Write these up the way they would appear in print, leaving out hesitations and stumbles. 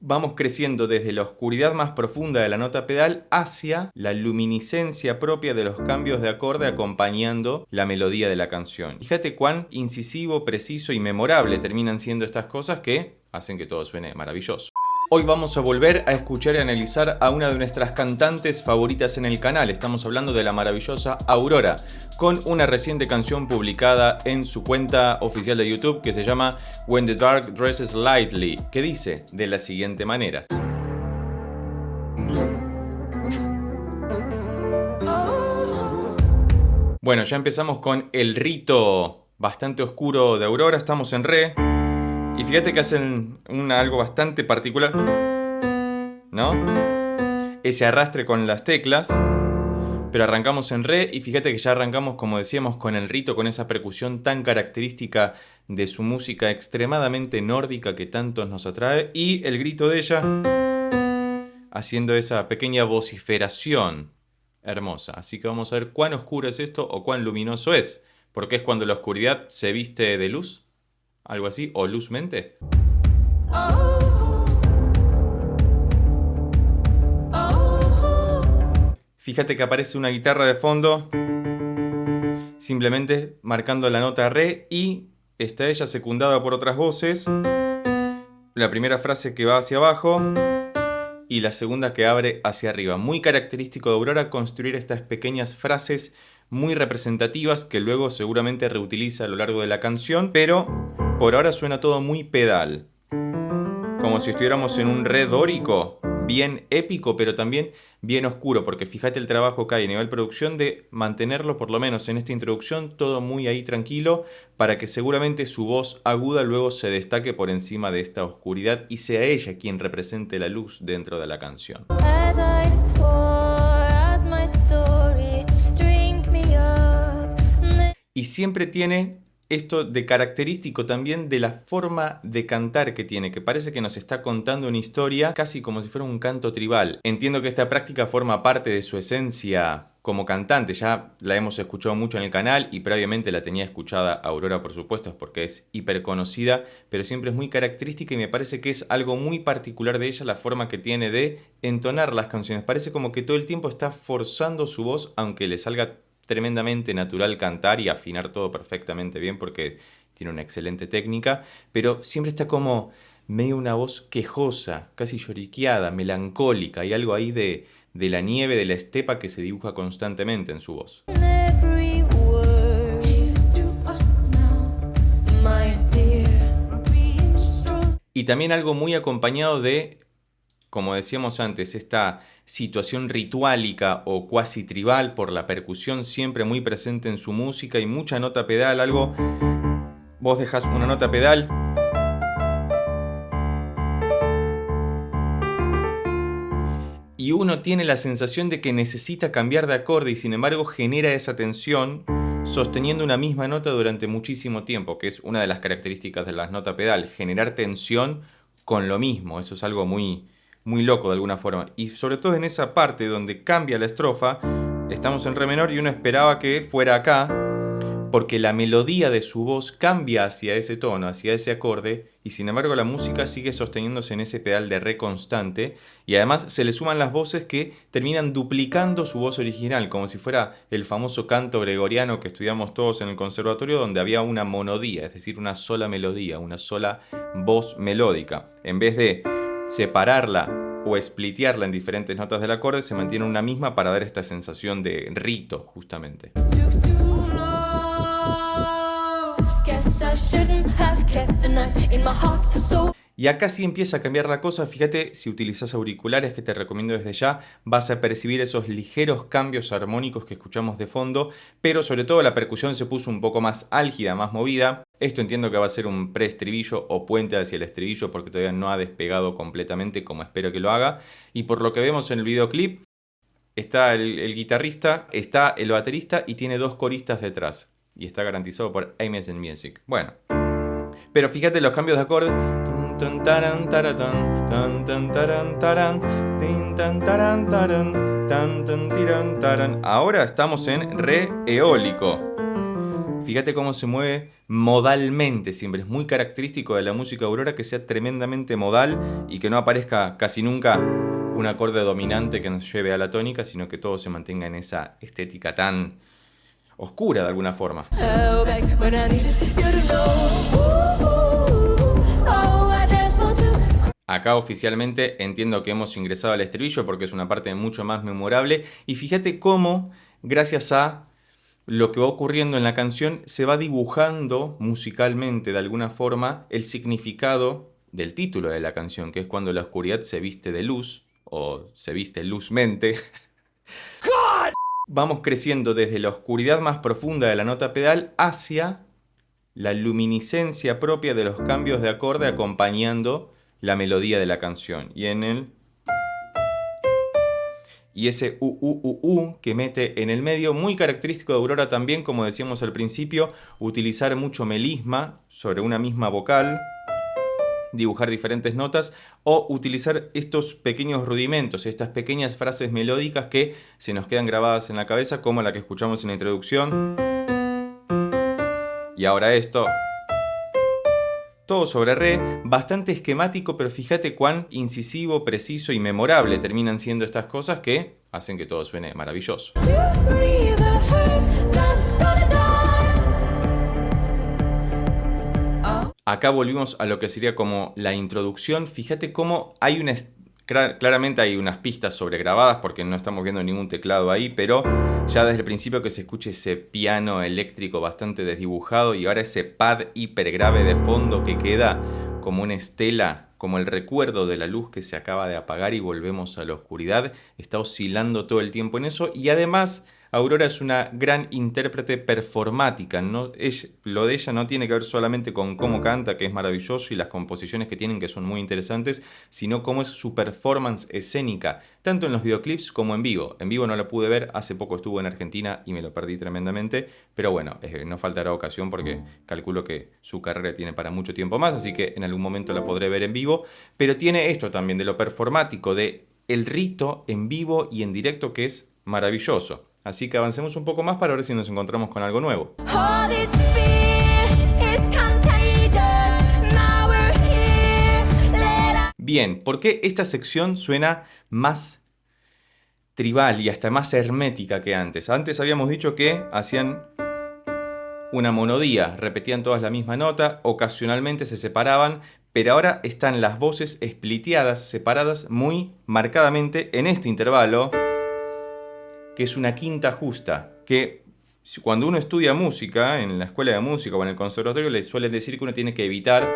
vamos creciendo desde la oscuridad más profunda de la nota pedal hacia la luminiscencia propia de los cambios de acorde acompañando la melodía de la canción. Fíjate cuán incisivo, preciso y memorable terminan siendo estas cosas que hacen que todo suene maravilloso. Hoy vamos a volver a escuchar y analizar a una de nuestras cantantes favoritas en el canal. Estamos hablando de la maravillosa Aurora, con una reciente canción publicada en su cuenta oficial de YouTube que se llama When the Dark Dresses Lightly, que dice de la siguiente manera. Bueno, ya empezamos con el rito bastante oscuro de Aurora, estamos en re. Y fíjate que hacen algo bastante particular, ¿no? Ese arrastre con las teclas, pero arrancamos en re y fíjate que ya arrancamos, como decíamos, con el rito, con esa percusión tan característica de su música extremadamente nórdica que tantos nos atrae, y el grito de ella haciendo esa pequeña vociferación hermosa. Así que vamos a ver cuán oscuro es esto o cuán luminoso es, porque es cuando la oscuridad se viste de luz. Algo así, o luzmente. Fíjate que aparece una guitarra de fondo, simplemente marcando la nota re, y está ella secundada por otras voces. La primera frase que va hacia abajo y la segunda que abre hacia arriba. Muy característico de Aurora construir estas pequeñas frases muy representativas que luego seguramente reutiliza a lo largo de la canción, pero por ahora suena todo muy pedal, como si estuviéramos en un re dórico, bien épico, pero también bien oscuro, porque fíjate el trabajo que hay a nivel producción de mantenerlo, por lo menos en esta introducción, todo muy ahí tranquilo, para que seguramente su voz aguda luego se destaque por encima de esta oscuridad y sea ella quien represente la luz dentro de la canción. Y siempre tiene esto de característico también de la forma de cantar que tiene, que parece que nos está contando una historia casi como si fuera un canto tribal. Entiendo que esta práctica forma parte de su esencia como cantante, ya la hemos escuchado mucho en el canal y previamente la tenía escuchada Aurora, por supuesto, es porque es hiper conocida, pero siempre es muy característica y me parece que es algo muy particular de ella la forma que tiene de entonar las canciones. Parece como que todo el tiempo está forzando su voz, aunque le salga tremendamente natural cantar y afinar todo perfectamente bien porque tiene una excelente técnica, pero siempre está como medio una voz quejosa, casi lloriqueada, melancólica. Hay algo ahí de la nieve, de la estepa que se dibuja constantemente en su voz. Y también algo muy acompañado de, como decíamos antes, esta situación rituálica o cuasi tribal por la percusión siempre muy presente en su música y mucha nota pedal, algo, vos dejás una nota pedal y uno tiene la sensación de que necesita cambiar de acorde y sin embargo genera esa tensión sosteniendo una misma nota durante muchísimo tiempo, que es una de las características de las notas pedal, generar tensión con lo mismo. Eso es algo muy loco de alguna forma. Y sobre todo en esa parte donde cambia la estrofa, estamos en re menor y uno esperaba que fuera acá, porque la melodía de su voz cambia hacia ese tono, hacia ese acorde, y sin embargo la música sigue sosteniéndose en ese pedal de re constante, y además se le suman las voces que terminan duplicando su voz original, como si fuera el famoso canto gregoriano que estudiamos todos en el conservatorio, donde había una monodía, es decir, una sola melodía, una sola voz melódica. En vez de separarla o splitearla en diferentes notas del acorde, se mantiene una misma para dar esta sensación de rito, justamente. Y acá sí empieza a cambiar la cosa. Fíjate, si utilizas auriculares, que te recomiendo desde ya, vas a percibir esos ligeros cambios armónicos que escuchamos de fondo, pero sobre todo la percusión se puso un poco más álgida, más movida. Esto entiendo que va a ser un preestribillo o puente hacia el estribillo porque todavía no ha despegado completamente como espero que lo haga. Y por lo que vemos en el videoclip, está el guitarrista, está el baterista y tiene dos coristas detrás. Y está garantizado por Amazon Music. Bueno, pero fíjate los cambios de acorde. Ahora estamos en re eólico. Fíjate cómo se mueve modalmente siempre. Es muy característico de la música de Aurora que sea tremendamente modal y que no aparezca casi nunca un acorde dominante que nos lleve a la tónica, sino que todo se mantenga en esa estética tan oscura de alguna forma. Acá oficialmente entiendo que hemos ingresado al estribillo porque es una parte mucho más memorable. Y fíjate cómo, gracias a lo que va ocurriendo en la canción, se va dibujando musicalmente de alguna forma el significado del título de la canción, que es cuando la oscuridad se viste de luz, o se viste luzmente. Vamos creciendo desde la oscuridad más profunda de la nota pedal hacia la luminiscencia propia de los cambios de acorde acompañando la melodía de la canción. Y ese que mete en el medio, muy característico de Aurora también, como decíamos al principio, utilizar mucho melisma sobre una misma vocal, dibujar diferentes notas o utilizar estos pequeños rudimentos, estas pequeñas frases melódicas que se nos quedan grabadas en la cabeza, como la que escuchamos en la introducción. Y ahora esto. Todo sobre re, bastante esquemático, pero fíjate cuán incisivo, preciso y memorable terminan siendo estas cosas que hacen que todo suene maravilloso. Acá volvimos a lo que sería como la introducción. Fíjate cómo hay claramente hay unas pistas sobregrabadas porque no estamos viendo ningún teclado ahí, pero ya desde el principio que se escuche ese piano eléctrico bastante desdibujado y ahora ese pad hipergrave de fondo que queda como una estela, como el recuerdo de la luz que se acaba de apagar y volvemos a la oscuridad. Está oscilando todo el tiempo en eso y además Aurora es una gran intérprete performática. Lo de ella no tiene que ver solamente con cómo canta, que es maravilloso, y las composiciones que tienen, que son muy interesantes, sino cómo es su performance escénica, tanto en los videoclips como en vivo. En vivo no la pude ver, hace poco estuvo en Argentina y me lo perdí tremendamente, pero bueno, no faltará ocasión porque calculo que su carrera tiene para mucho tiempo más, así que en algún momento la podré ver en vivo. Pero tiene esto también de lo performático, de el rito en vivo y en directo, que es maravilloso. Así que avancemos un poco más para ver si nos encontramos con algo nuevo. Bien, ¿por qué esta sección suena más tribal y hasta más hermética que antes? Antes habíamos dicho que hacían una monodía, repetían todas la misma nota, ocasionalmente se separaban, pero ahora están las voces spliteadas, separadas muy marcadamente en este intervalo, que es una quinta justa, que cuando uno estudia música, en la escuela de música o en el conservatorio, le suelen decir que uno tiene que evitar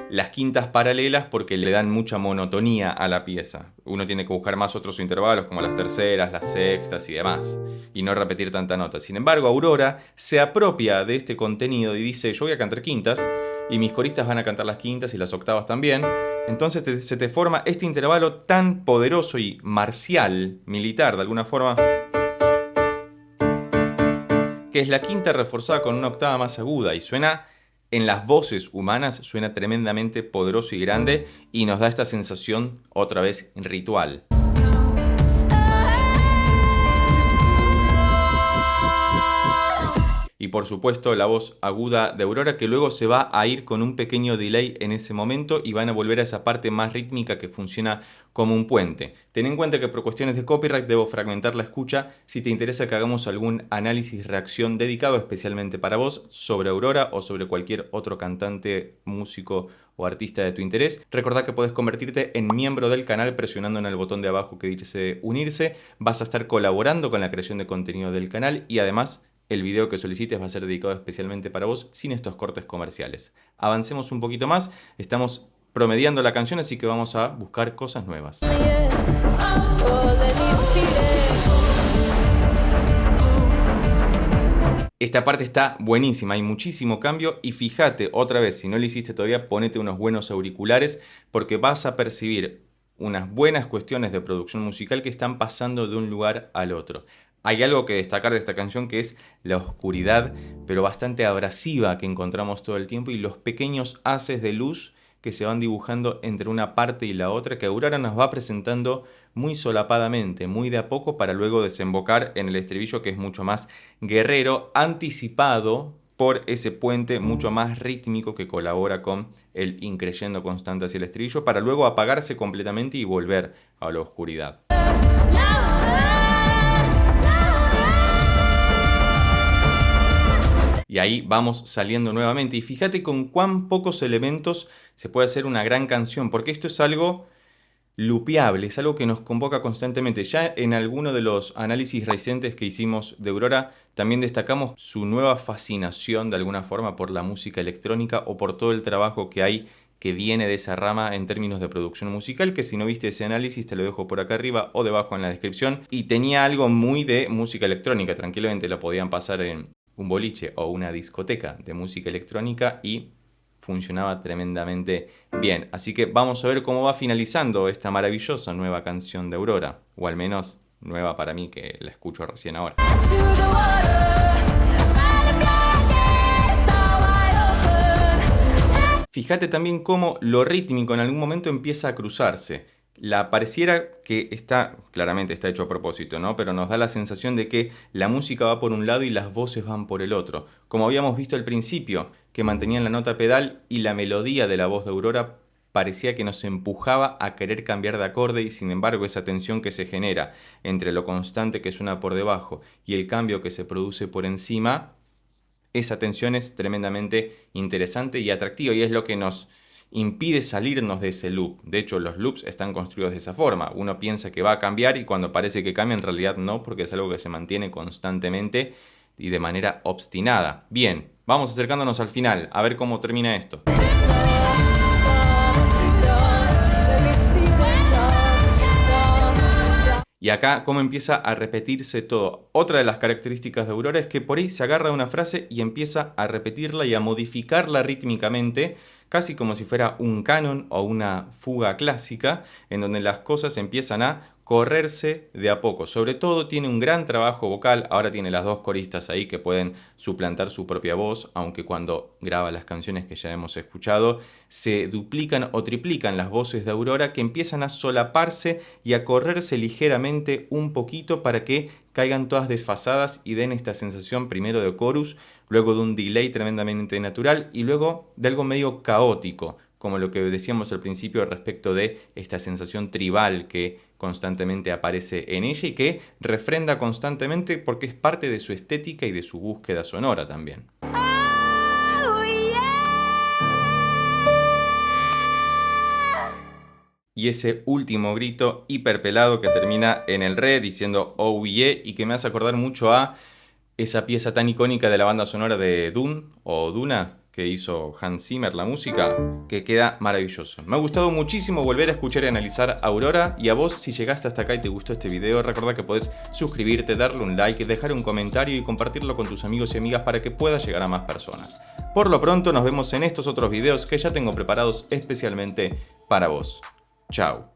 las quintas paralelas porque le dan mucha monotonía a la pieza. Uno tiene que buscar más otros intervalos como las terceras, las sextas y demás, y no repetir tanta nota. Sin embargo, Aurora se apropia de este contenido y dice: yo voy a cantar quintas, y mis coristas van a cantar las quintas y las octavas también. Entonces se te forma este intervalo tan poderoso y marcial, militar de alguna forma, que es la quinta reforzada con una octava más aguda, y suena, en las voces humanas, suena tremendamente poderoso y grande, y nos da esta sensación otra vez ritual. Y por supuesto la voz aguda de Aurora, que luego se va a ir con un pequeño delay en ese momento y van a volver a esa parte más rítmica que funciona como un puente. Ten en cuenta que por cuestiones de copyright debo fragmentar la escucha. Si te interesa que hagamos algún análisis reacción dedicado especialmente para vos sobre Aurora o sobre cualquier otro cantante, músico o artista de tu interés, recordá que podés convertirte en miembro del canal presionando en el botón de abajo que dice unirse. Vas a estar colaborando con la creación de contenido del canal y además el video que solicites va a ser dedicado especialmente para vos, sin estos cortes comerciales. Avancemos un poquito más, estamos promediando la canción, así que vamos a buscar cosas nuevas. Esta parte está buenísima, hay muchísimo cambio y fíjate, otra vez, si no lo hiciste todavía, ponete unos buenos auriculares porque vas a percibir unas buenas cuestiones de producción musical que están pasando de un lugar al otro. Hay algo que destacar de esta canción, que es la oscuridad, pero bastante abrasiva, que encontramos todo el tiempo, y los pequeños haces de luz que se van dibujando entre una parte y la otra, que Aurora nos va presentando muy solapadamente, muy de a poco, para luego desembocar en el estribillo, que es mucho más guerrero, anticipado por ese puente mucho más rítmico que colabora con el increyendo constante hacia el estribillo, para luego apagarse completamente y volver a la oscuridad. Y ahí vamos saliendo nuevamente. Y fíjate con cuán pocos elementos se puede hacer una gran canción, porque esto es algo lupeable, es algo que nos convoca constantemente. Ya en alguno de los análisis recientes que hicimos de Aurora, también destacamos su nueva fascinación de alguna forma por la música electrónica o por todo el trabajo que hay que viene de esa rama en términos de producción musical, que si no viste ese análisis te lo dejo por acá arriba o debajo en la descripción. Y tenía algo muy de música electrónica, tranquilamente la podían pasar en un boliche o una discoteca de música electrónica y funcionaba tremendamente bien. Así que vamos a ver cómo va finalizando esta maravillosa nueva canción de Aurora, o al menos nueva para mí, que la escucho recién ahora. Fíjate también cómo lo rítmico en algún momento empieza a cruzarse. Pareciera que claramente está hecho a propósito, ¿no? Pero nos da la sensación de que la música va por un lado y las voces van por el otro. Como habíamos visto al principio, que mantenían la nota pedal y la melodía de la voz de Aurora parecía que nos empujaba a querer cambiar de acorde, y sin embargo esa tensión que se genera entre lo constante que suena por debajo y el cambio que se produce por encima, esa tensión es tremendamente interesante y atractiva, y es lo que nos impide salirnos de ese loop. De hecho, los loops están construidos de esa forma. Uno piensa que va a cambiar y cuando parece que cambia, en realidad no, porque es algo que se mantiene constantemente y de manera obstinada. Bien, vamos acercándonos al final, a ver cómo termina esto. Y acá cómo empieza a repetirse todo. Otra de las características de Aurora es que por ahí se agarra de una frase y empieza a repetirla y a modificarla rítmicamente, casi como si fuera un canon o una fuga clásica, en donde las cosas empiezan a correrse de a poco. Sobre todo tiene un gran trabajo vocal. Ahora tiene las dos coristas ahí que pueden suplantar su propia voz, aunque cuando graba las canciones que ya hemos escuchado se duplican o triplican las voces de Aurora, que empiezan a solaparse y a correrse ligeramente un poquito para que caigan todas desfasadas y den esta sensación primero de chorus, luego de un delay tremendamente natural y luego de algo medio caótico, como lo que decíamos al principio respecto de esta sensación tribal que constantemente aparece en ella y que refrenda constantemente porque es parte de su estética y de su búsqueda sonora también. Y ese último grito hiperpelado que termina en el re diciendo oh yeah, y que me hace acordar mucho a esa pieza tan icónica de la banda sonora de Dune o Duna que hizo Hans Zimmer, la música, que queda maravilloso. Me ha gustado muchísimo volver a escuchar y analizar Aurora, y a vos, si llegaste hasta acá y te gustó este video, recuerda que podés suscribirte, darle un like, dejar un comentario y compartirlo con tus amigos y amigas para que pueda llegar a más personas. Por lo pronto nos vemos en estos otros videos que ya tengo preparados especialmente para vos. Chao.